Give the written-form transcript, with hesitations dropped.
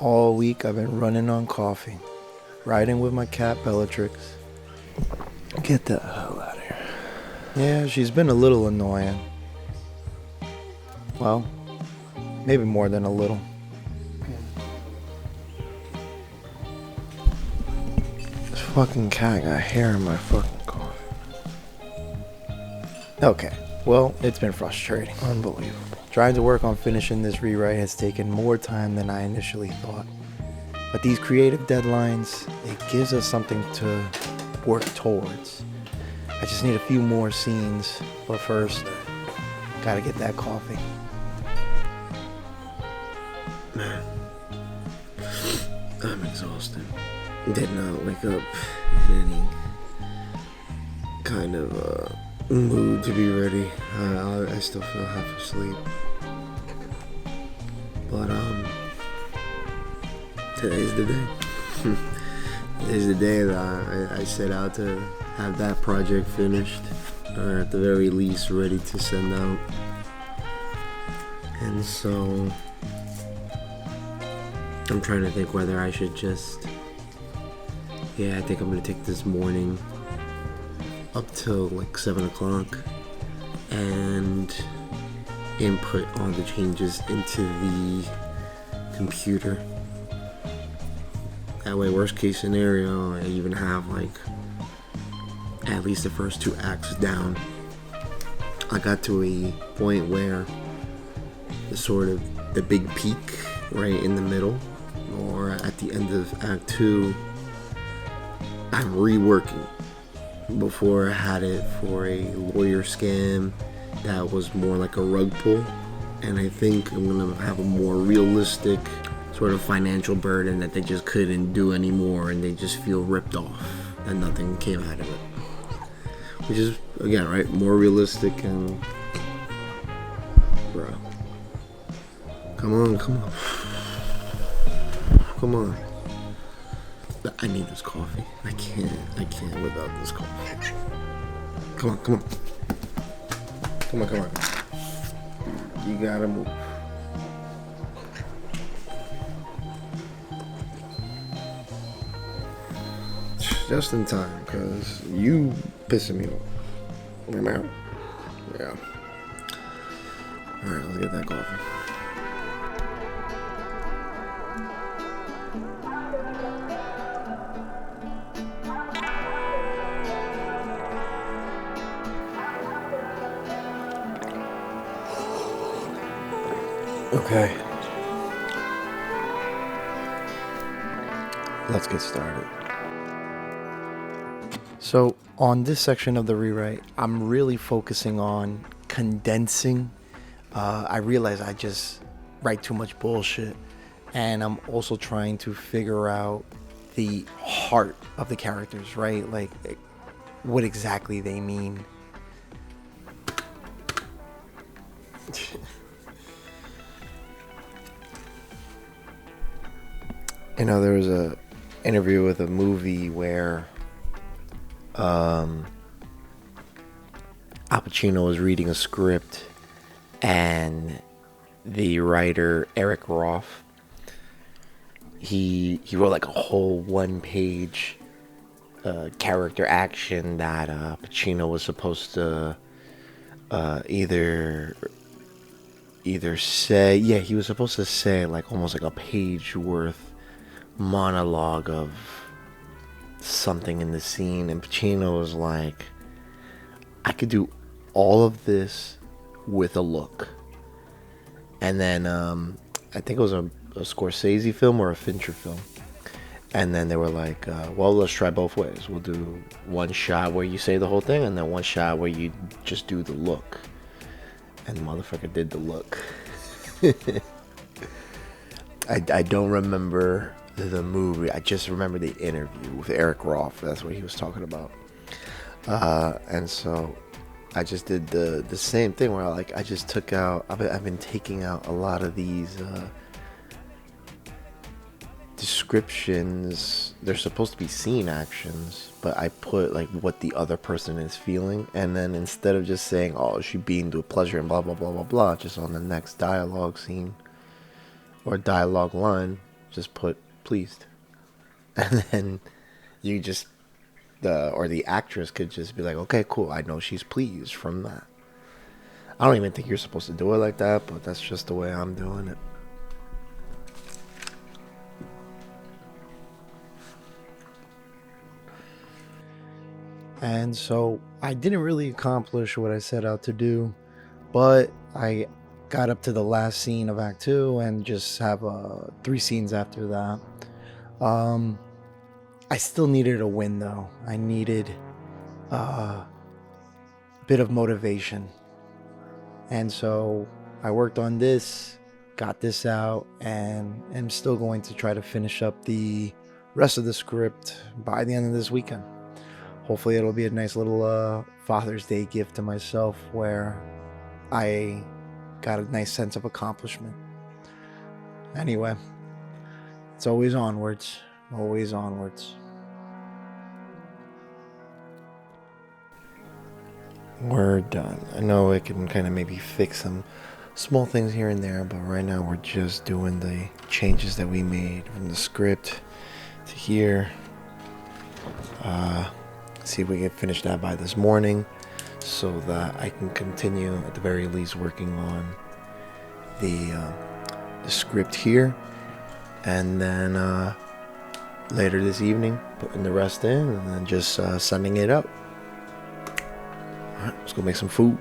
All week I've been running on coffee, riding with my cat Bellatrix. Get the hell out of here. Yeah, she's been a little annoying. Well, maybe more than a little. This fucking cat got hair in my fucking coffee. Okay, well, it's been frustrating. Unbelievable. Trying to work on finishing this rewrite has taken more time than I initially thought. But these creative deadlines, it gives us something to work towards. I just need a few more scenes, but first, gotta get that coffee. Man, I'm exhausted. Did not wake up in any kind of mood to be ready. I still feel half asleep. But today's the day. Today's the day that I set out to have that project finished, or at the very least ready to send out. And so I'm trying to think whether I should just, I think I'm gonna take this morning up till like 7 o'clock and input all the changes into the computer. That way, worst case scenario, I even have like at least the first 2 acts down. I got to a point where the big peak right in the middle, or at the end of Act 2, I'm reworking. Before I had it for a lawyer scam that was more like a rug pull, and I think I'm gonna have a more realistic sort of financial burden that they just couldn't do anymore, and they just feel ripped off and nothing came out of it, which is, again, right, more realistic. And bro, come on, I need this coffee. I can't without this coffee. Come on. You gotta move. Just in time, cause you pissing me off. I'm out. Yeah. Alright, let's get that coffee. Okay. Let's get started. So, on this section of the rewrite, I'm really focusing on condensing. I realize I just write too much bullshit, and I'm also trying to figure out the heart of the characters, right? Like, what exactly they mean. You know, there was a interview with a movie where Al Pacino was reading a script, and the writer Eric Roth, he wrote like a whole 1-page character action that Pacino was supposed to either say, he was supposed to say like almost like a page worth monologue of something in the scene, and Pacino was like, I could do all of this with a look. And then I think it was a Scorsese film or a Fincher film, and then they were like, well, let's try both ways. We'll do one shot where you say the whole thing, and then one shot where you just do the look. And the motherfucker did the look. I don't remember the movie. I just remember the interview with Eric Roth. That's what he was talking about. And so I just did the same thing where I just took out, I've been taking out a lot of these descriptions. They're supposed to be scene actions, but I put like what the other person is feeling, and then instead of just saying, oh, she beamed with pleasure and blah blah blah blah blah, just on the next dialogue scene or dialogue line, just put pleased. And then you just the actress could just be like, okay, cool, I know she's pleased from that. I don't even think you're supposed to do it like that, but that's just the way I'm doing it. And so I didn't really accomplish what I set out to do, but I got up to the last scene of Act 2 and just have 3 scenes after that. I still needed a win though. I needed a bit of motivation. And so I worked on this, got this out, and am still going to try to finish up the rest of the script by the end of this weekend. Hopefully it'll be a nice little Father's Day gift to myself where I got a nice sense of accomplishment. Anyway, it's always onwards, always onwards. We're done. I know it can kind of maybe fix some small things here and there, but right now we're just doing the changes that we made from the script to here. See if we can finish that by this morning so that I can continue at the very least working on the script here, and then later this evening putting the rest in and then just sending it up. Alright, let's go make some food.